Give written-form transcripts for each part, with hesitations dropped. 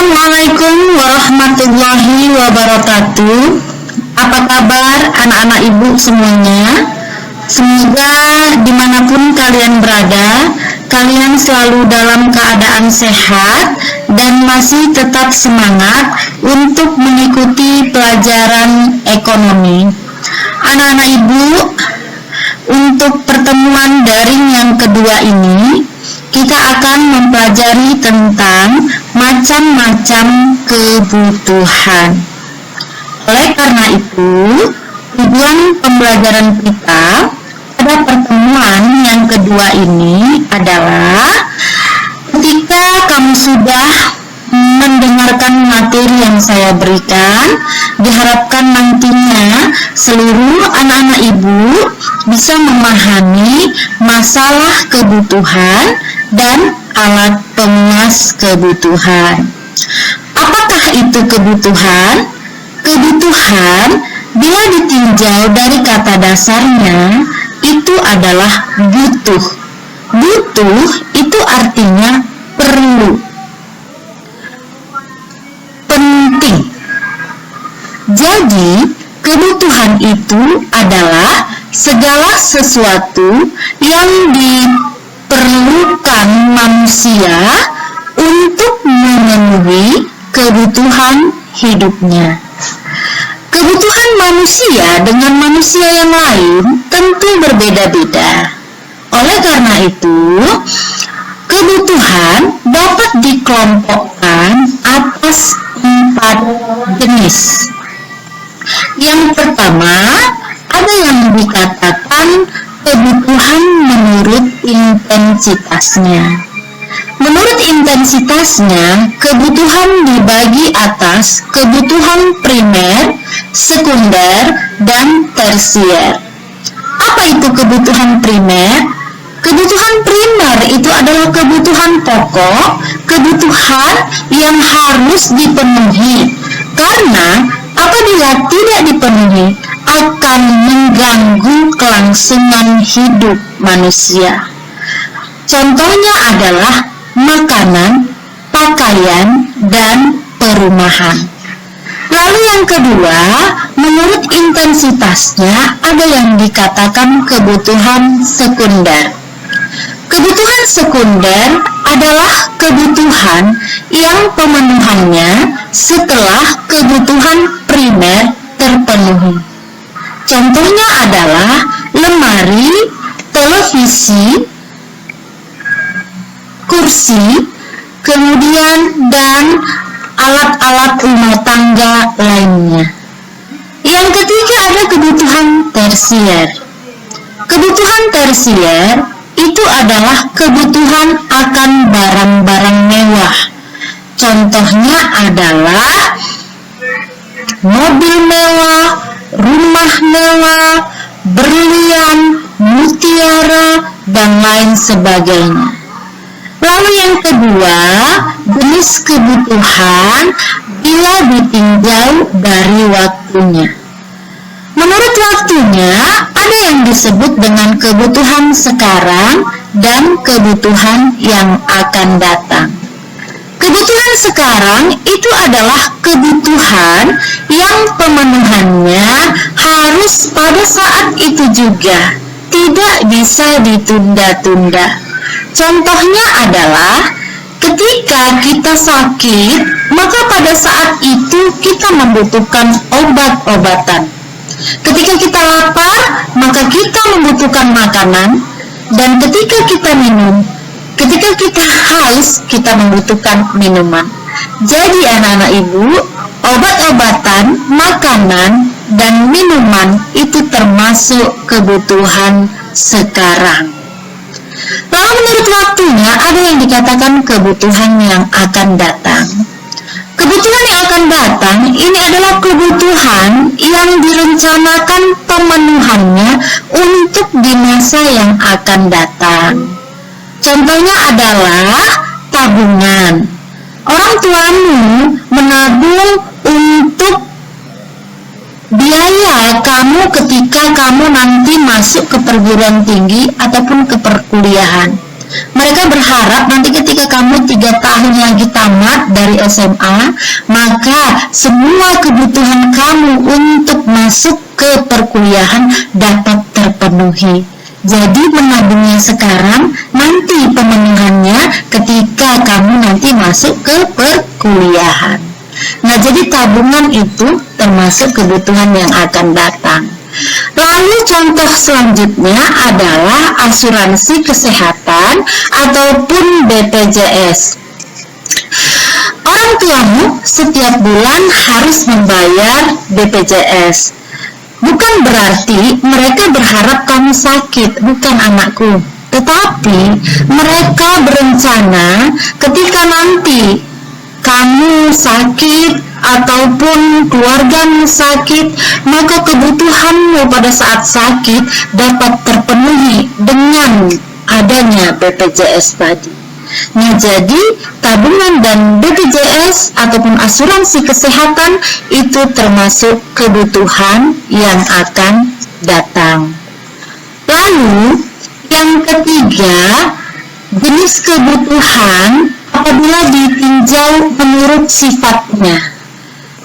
Assalamualaikum warahmatullahi wabarakatuh. Apa kabar anak-anak ibu semuanya? Semoga dimanapun kalian berada, kalian selalu dalam keadaan sehat dan masih tetap semangat untuk mengikuti pelajaran ekonomi. Anak-anak ibu, untuk pertemuan daring yang kedua ini, kita akan mempelajari tentang macam-macam kebutuhan. Oleh karena itu, tujuan pembelajaran kita pada pertemuan yang kedua ini adalah ketika kamu sudah mendengarkan materi yang saya berikan, diharapkan nantinya seluruh anak-anak ibu bisa memahami masalah kebutuhan dan alat pemuas kebutuhan. Apakah itu kebutuhan? Kebutuhan bila ditinjau dari kata dasarnya itu adalah butuh. Butuh itu artinya perlu, penting. Jadi, kebutuhan itu adalah segala sesuatu yang diperlukan manusia untuk memenuhi kebutuhan hidupnya. Kebutuhan manusia dengan manusia yang lain tentu berbeda-beda. Oleh karena itu, kebutuhan dapat dikelompokkan atas 4 jenis. Yang pertama, ada yang dikatakan kebutuhan menurut intensitasnya. Menurut intensitasnya, kebutuhan dibagi atas kebutuhan primer, sekunder, dan tersier. Apa itu kebutuhan primer? Kebutuhan primer itu adalah kebutuhan pokok, kebutuhan yang harus dipenuhi. Karena apabila tidak dipenuhi, akan mengganggu kelangsungan hidup manusia. Contohnya adalah makanan, pakaian, dan perumahan. Lalu yang kedua, menurut intensitasnya ada yang dikatakan kebutuhan sekunder. Kebutuhan sekunder adalah kebutuhan yang pemenuhannya setelah kebutuhan primer terpenuhi. Contohnya adalah lemari, televisi, kursi, kemudian dan alat-alat rumah tangga lainnya. Yang ketiga ada kebutuhan tersier. Kebutuhan tersier itu adalah kebutuhan akan barang-barang mewah. Contohnya adalah mobil mewah, rumah mewah, berlian, mutiara, dan lain sebagainya. Lalu yang kedua, jenis kebutuhan bila ditinjau dari waktunya. Menurut waktunya, ada yang disebut dengan kebutuhan sekarang dan kebutuhan yang akan datang. Kebutuhan sekarang itu adalah kebutuhan yang pemenuhannya harus pada saat itu juga, tidak bisa ditunda-tunda. Contohnya adalah ketika kita sakit, maka pada saat itu kita membutuhkan obat-obatan. Ketika kita lapar, maka kita membutuhkan makanan. Dan ketika kita minum, ketika kita haus, kita membutuhkan minuman. Jadi anak-anak ibu, obat-obatan, makanan, dan minuman itu termasuk kebutuhan sekarang. Lalu menurut waktunya ada yang dikatakan kebutuhan yang akan datang. Kebutuhan yang akan datang ini adalah kebutuhan yang direncanakan pemenuhannya untuk di masa yang akan datang. Contohnya adalah tabungan. Orang tuamu menabung untuk biaya kamu ketika kamu nanti masuk ke perguruan tinggi ataupun ke perkuliahan. Mereka berharap nanti ketika kamu 3 tahun lagi tamat dari SMA, maka semua kebutuhan kamu untuk masuk ke perkuliahan dapat terpenuhi. Jadi menabungnya sekarang, nanti pemenuhannya ketika kamu nanti masuk ke perkuliahan. Nah, jadi tabungan itu termasuk kebutuhan yang akan datang. Lalu contoh selanjutnya adalah asuransi kesehatan ataupun BPJS. Orang tuamu setiap bulan harus membayar BPJS. Bukan berarti mereka berharap kamu sakit, bukan anakku. Tetapi mereka berencana ketika nanti kamu sakit ataupun keluargamu sakit, maka kebutuhanmu pada saat sakit dapat terpenuhi dengan adanya BPJS tadi. Nah, jadi tabungan dan BPJS ataupun asuransi kesehatan itu termasuk kebutuhan yang akan datang. Lalu yang ketiga, jenis kebutuhan apabila ditinjau menurut sifatnya.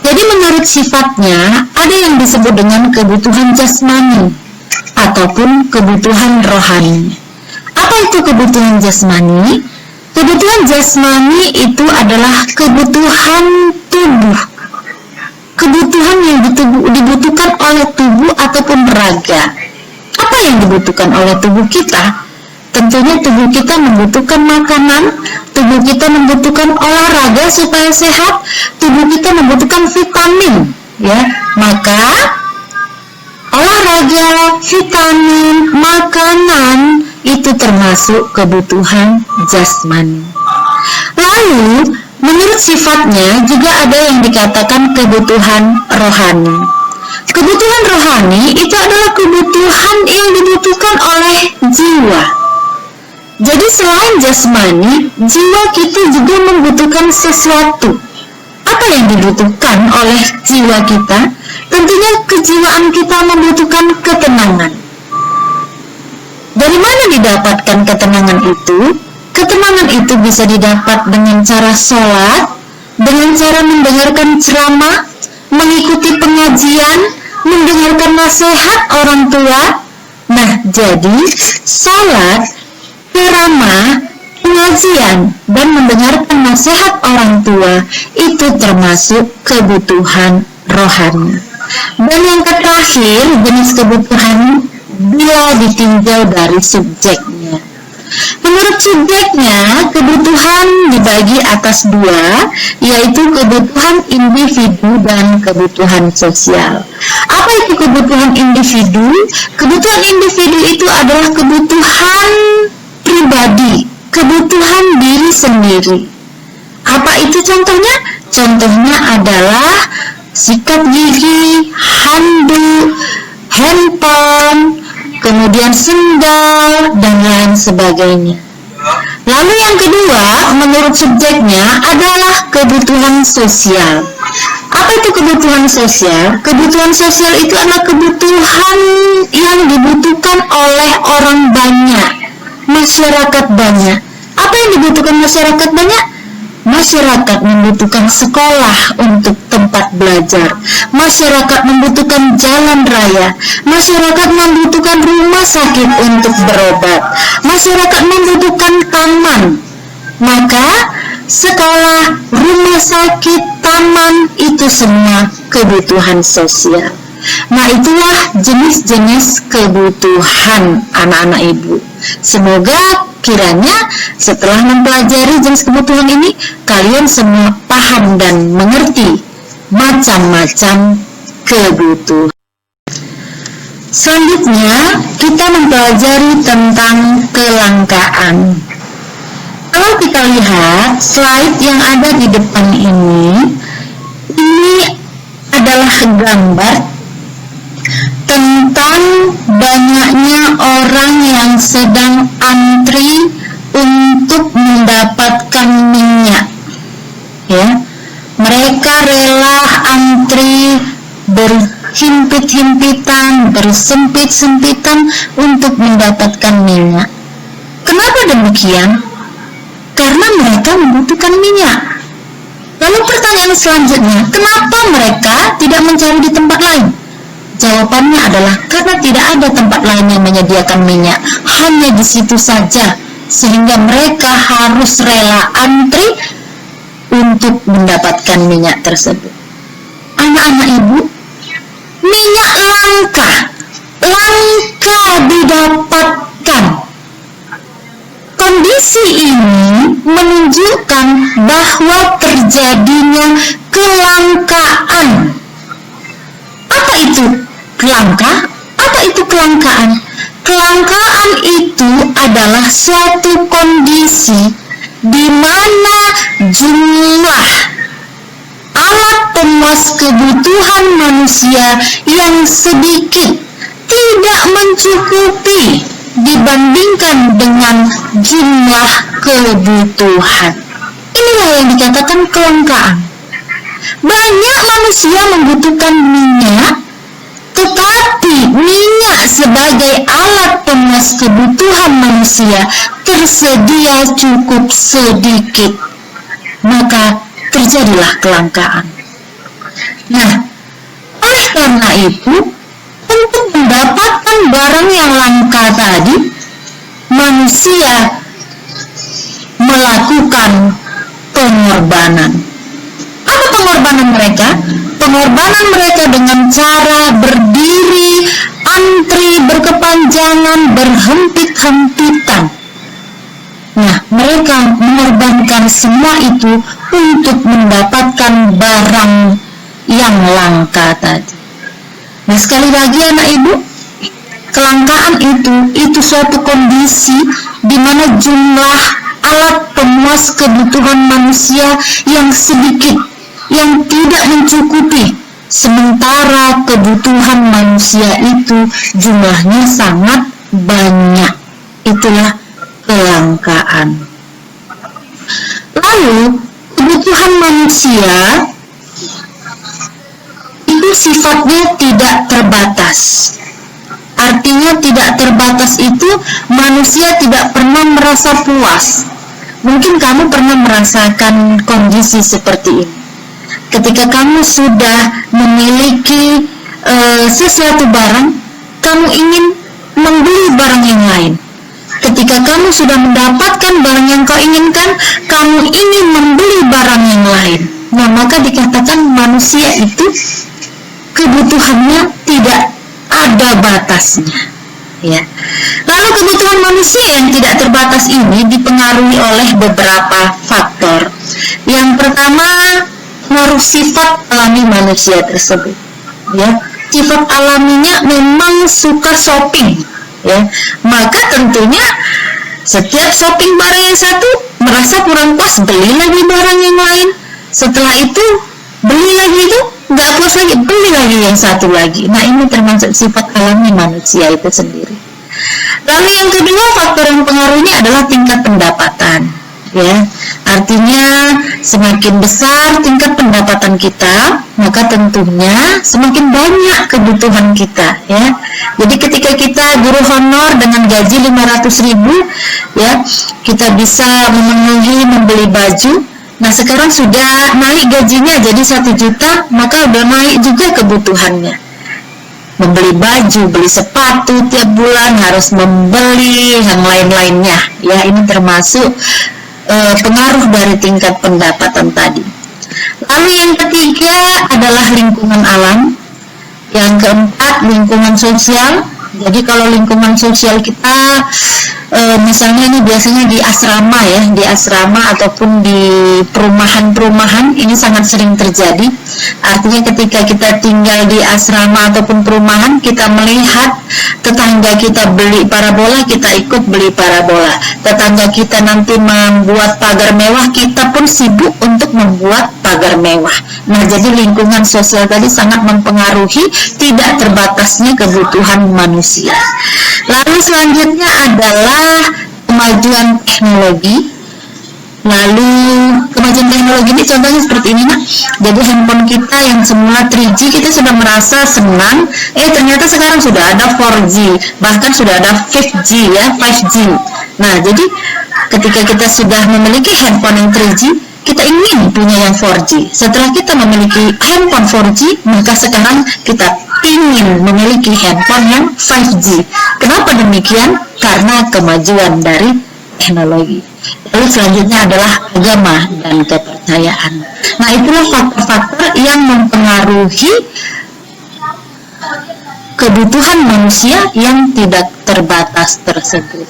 Jadi menurut sifatnya ada yang disebut dengan kebutuhan jasmani ataupun kebutuhan rohani. Apa itu kebutuhan jasmani? Kebutuhan jasmani itu adalah kebutuhan tubuh, kebutuhan yang dibutuhkan oleh tubuh ataupun raga. Apa yang dibutuhkan oleh tubuh kita? Tentunya tubuh kita membutuhkan makanan, tubuh kita membutuhkan olahraga supaya sehat, tubuh kita membutuhkan vitamin, ya. Maka olahraga, vitamin, makanan itu termasuk kebutuhan jasmani. Lalu menurut sifatnya juga ada yang dikatakan kebutuhan rohani. Kebutuhan rohani itu adalah kebutuhan yang dibutuhkan oleh jiwa. Jadi selain jasmani, jiwa kita juga membutuhkan sesuatu. Apa yang dibutuhkan oleh jiwa kita? Tentunya kejiwaan kita membutuhkan ketenangan. Dari mana didapatkan ketenangan itu? Ketenangan itu bisa didapat dengan cara sholat, dengan cara mendengarkan ceramah, mengikuti pengajian, mendengarkan nasihat orang tua. Nah, jadi sholat, ceramah, pengajian, dan mendengarkan nasihat orang tua itu termasuk kebutuhan rohani. Dan yang terakhir, jenis kebutuhan bila ditinjau dari subjeknya. Menurut subjeknya, kebutuhan dibagi atas 2, yaitu kebutuhan individu dan kebutuhan sosial. Apa itu kebutuhan individu? Kebutuhan individu itu adalah kebutuhan pribadi, kebutuhan diri sendiri. Apa itu contohnya? Contohnya adalah sikat gigi, handuk, handphone, kemudian sendal, dan lain sebagainya. Lalu yang kedua, menurut subjeknya adalah kebutuhan sosial. Apa itu kebutuhan sosial? Kebutuhan sosial itu adalah kebutuhan yang dibutuhkan oleh orang banyak, masyarakat banyak. Apa yang dibutuhkan masyarakat banyak? Masyarakat membutuhkan sekolah untuk tempat belajar. Masyarakat membutuhkan jalan raya. Masyarakat membutuhkan rumah sakit untuk berobat. Masyarakat membutuhkan taman. Maka sekolah, rumah sakit, taman itu semua kebutuhan sosial. Nah, itulah jenis-jenis kebutuhan anak-anak ibu. Semoga kiranya setelah mempelajari jenis kebutuhan ini, kalian semua paham dan mengerti macam-macam kebutuhan. Selanjutnya, kita mempelajari tentang kelangkaan. Kalau kita lihat slide yang ada di depan ini adalah gambar tentang banyaknya orang yang sedang antri untuk mendapatkan minyak. Ya, mereka rela antri berhimpit-himpitan, bersempit-sempitan untuk mendapatkan minyak. Kenapa demikian? Karena mereka membutuhkan minyak. Lalu pertanyaan selanjutnya, kenapa mereka tidak mencari di tempat lain? Jawabannya adalah karena tidak ada tempat lain yang menyediakan minyak, hanya di situ saja, sehingga mereka harus rela antri untuk mendapatkan minyak tersebut. Anak-anak ibu, minyak langka didapatkan. Kondisi ini menunjukkan bahwa terjadinya kelangkaan. Apa itu langka? Apa itu kelangkaan? Kelangkaan itu adalah suatu kondisi di mana jumlah alat pemuas kebutuhan manusia yang sedikit tidak mencukupi dibandingkan dengan jumlah kebutuhan. Inilah yang dikatakan kelangkaan. Banyak manusia membutuhkan minyak, tetapi minyak sebagai alat pemuas kebutuhan manusia tersedia cukup sedikit. Maka terjadilah kelangkaan. Nah, oleh karena itu, untuk mendapatkan barang yang langka tadi, manusia melakukan pengorbanan. Apa pengorbanan mereka? Pengorbanan mereka dengan cara berdiri, antri, berkepanjangan, berhempit-hempitan. Nah, mereka mengorbankan semua itu untuk mendapatkan barang yang langka tadi. Nah, sekali lagi anak ibu, kelangkaan itu suatu kondisi di mana jumlah alat pemuas kebutuhan manusia yang sedikit, yang tidak mencukupi, sementara kebutuhan manusia itu jumlahnya sangat banyak. Itulah kelangkaan. Lalu, kebutuhan manusia itu sifatnya tidak terbatas. Artinya tidak terbatas itu manusia tidak pernah merasa puas. Mungkin kamu pernah merasakan kondisi seperti ini. Ketika kamu sudah memiliki sesuatu barang, kamu ingin membeli barang yang lain. Ketika kamu sudah mendapatkan barang yang kau inginkan, kamu ingin membeli barang yang lain. Nah, maka dikatakan manusia itu kebutuhannya tidak ada batasnya. Ya. Lalu kebutuhan manusia yang tidak terbatas ini dipengaruhi oleh beberapa faktor. Yang pertama, pengaruh sifat alami manusia tersebut. Ya, sifat alaminya memang suka shopping. Ya, maka tentunya setiap shopping barang yang satu merasa kurang puas, beli lagi barang yang lain. Setelah itu beli lagi itu nggak puas lagi, beli lagi yang satu lagi. Nah, ini termasuk sifat alami manusia itu sendiri. Lalu yang kedua, faktor yang pengaruhnya adalah tingkat pendapatan. Ya, artinya semakin besar tingkat pendapatan kita, maka tentunya semakin banyak kebutuhan kita. Ya, jadi ketika kita guru honor dengan gaji 500.000, ya, kita bisa memenuhi membeli baju. Nah, sekarang sudah naik gajinya jadi 1 juta, maka udah naik juga kebutuhannya. Membeli baju, beli sepatu tiap bulan, harus membeli yang lain-lainnya. Ya, ini termasuk pengaruh dari tingkat pendapatan tadi. Lalu yang ketiga adalah lingkungan alam. Yang keempat, lingkungan sosial. Jadi kalau lingkungan sosial kita misalnya ini biasanya di asrama ya, di asrama ataupun di perumahan-perumahan, ini sangat sering terjadi. Artinya ketika kita tinggal di asrama ataupun perumahan, kita melihat tetangga kita beli parabola, kita ikut beli parabola. Tetangga kita nanti membuat pagar mewah, kita pun sibuk untuk membuat pagar mewah. Nah, jadi lingkungan sosial tadi sangat mempengaruhi tidak terbatasnya kebutuhan manusia. Lalu selanjutnya adalah kemajuan teknologi. Lalu kemajuan teknologi ini contohnya seperti ini, Nak. Jadi handphone kita yang semula 3G kita sudah merasa senang, ternyata sekarang sudah ada 4G, bahkan sudah ada 5G ya, 5G. Nah, jadi ketika kita sudah memiliki handphone yang 3G, kita ingin punya yang 4G. Setelah kita memiliki handphone 4G, maka sekarang kita ingin memiliki handphone yang 5G. Kenapa demikian? Karena kemajuan dari teknologi. Lalu selanjutnya adalah agama dan kepercayaan. Nah, itulah faktor-faktor yang mempengaruhi kebutuhan manusia yang tidak terbatas tersebut.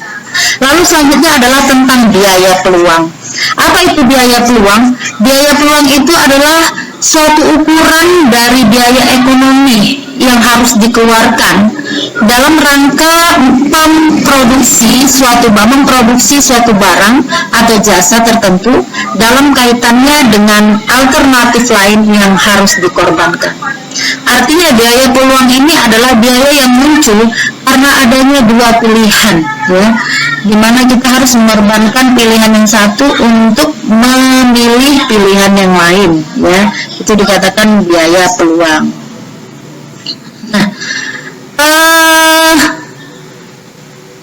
Lalu selanjutnya adalah tentang biaya peluang. Apa itu biaya peluang? Biaya peluang itu adalah suatu ukuran dari biaya ekonomi yang harus dikeluarkan dalam rangka memproduksi suatu barang atau jasa tertentu dalam kaitannya dengan alternatif lain yang harus dikorbankan. Artinya biaya peluang ini adalah biaya yang muncul karena adanya dua pilihan, ya, di mana kita harus mengorbankan pilihan yang satu untuk memilih pilihan yang lain, ya. Itu dikatakan biaya peluang. Nah,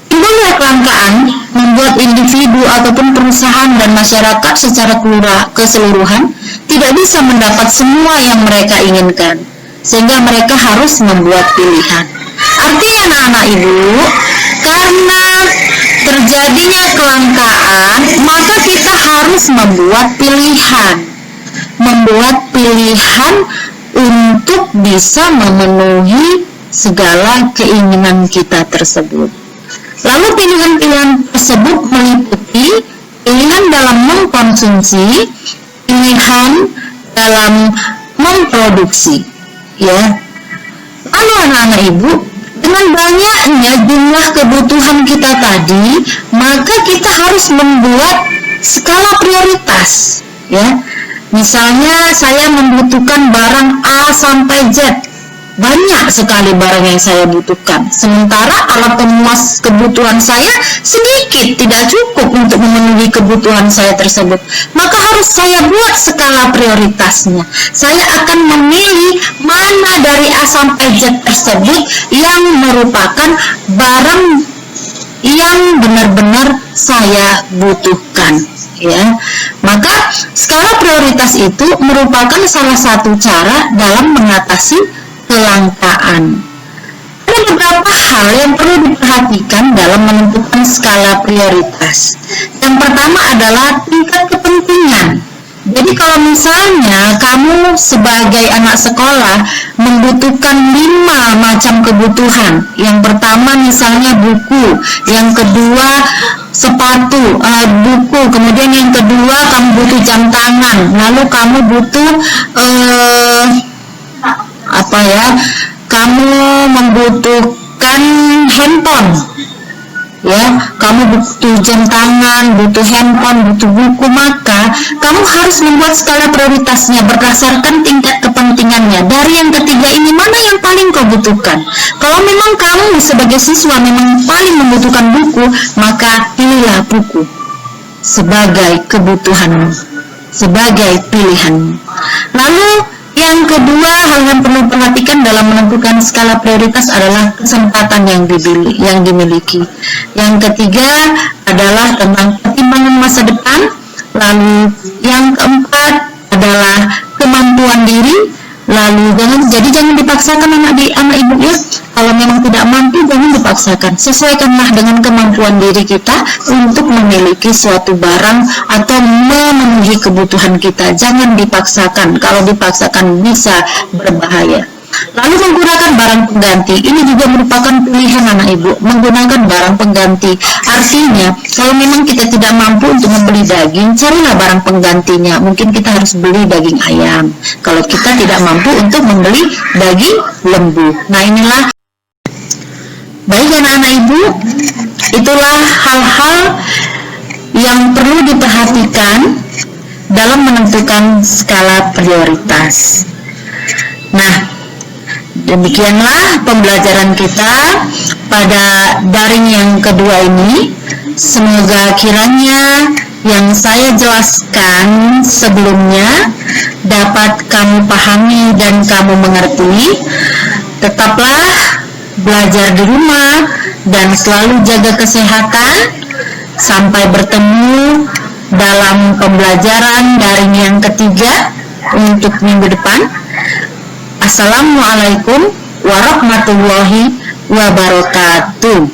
tingkatnya kelangkaan membuat individu ataupun perusahaan dan masyarakat secara keseluruhan tidak bisa mendapat semua yang mereka inginkan, sehingga mereka harus membuat pilihan. Artinya anak-anak ibu, karena terjadinya kelangkaan, maka kita harus membuat pilihan untuk bisa memenuhi segala keinginan kita tersebut. Lalu pilihan-pilihan tersebut meliputi pilihan dalam mengkonsumsi, pilihan dalam memproduksi, ya. Lalu anak-anak ibu, dengan banyaknya jumlah kebutuhan kita tadi, maka kita harus membuat skala prioritas, ya. Misalnya saya membutuhkan barang A sampai Z, banyak sekali barang yang saya butuhkan, sementara alat pemuas kebutuhan saya sedikit, tidak cukup untuk memenuhi kebutuhan saya tersebut. Maka harus saya buat skala prioritasnya. Saya akan memilih mana dari A sampai Z tersebut yang merupakan barang yang benar-benar saya butuhkan, ya. Maka skala prioritas itu merupakan salah satu cara dalam mengatasi kelangkaan. Ada beberapa hal yang perlu diperhatikan dalam menentukan skala prioritas. Yang pertama adalah tingkat kepentingan. Jadi kalau misalnya kamu sebagai anak sekolah membutuhkan 5 macam kebutuhan. Yang pertama misalnya buku, yang kedua sepatu, buku, kemudian yang kedua kamu butuh jam tangan, lalu kamu butuh kamu membutuhkan handphone, ya, kamu butuh jam tangan, butuh handphone, butuh buku, maka kamu harus membuat skala prioritasnya berdasarkan tingkat kepentingannya. Dari yang ketiga ini, mana yang paling kau butuhkan? Kalau memang kamu sebagai siswa memang paling membutuhkan buku, maka pilihlah buku sebagai kebutuhanmu, sebagai pilihanmu. Lalu yang kedua, hal yang perlu perhatikan dalam menentukan skala prioritas adalah kesempatan yang dimiliki. Yang ketiga adalah tentang pertimbangan masa depan. Lalu yang keempat adalah kemampuan diri. Lalu jangan dipaksakan anak ibu, ya. Kalau memang tidak mampu, jangan dipaksakan. Sesuaikanlah dengan kemampuan diri kita untuk memiliki suatu barang atau memenuhi kebutuhan kita. Jangan dipaksakan. Kalau dipaksakan bisa berbahaya. Lalu menggunakan barang pengganti. Ini juga merupakan pilihan anak ibu, menggunakan barang pengganti. Artinya, kalau memang kita tidak mampu untuk membeli daging, carilah barang penggantinya. Mungkin kita harus beli daging ayam, kalau kita tidak mampu untuk membeli daging lembu. Nah, inilah baik anak-anak ibu, itulah hal-hal yang perlu diperhatikan dalam menentukan skala prioritas. Nah, demikianlah pembelajaran kita pada daring yang kedua ini. Semoga kiranya yang saya jelaskan sebelumnya dapat kamu pahami dan kamu mengerti. Tetaplah belajar di rumah dan selalu jaga kesehatan. Sampai bertemu dalam pembelajaran daring yang ketiga untuk minggu depan. Assalamualaikum warahmatullahi wabarakatuh.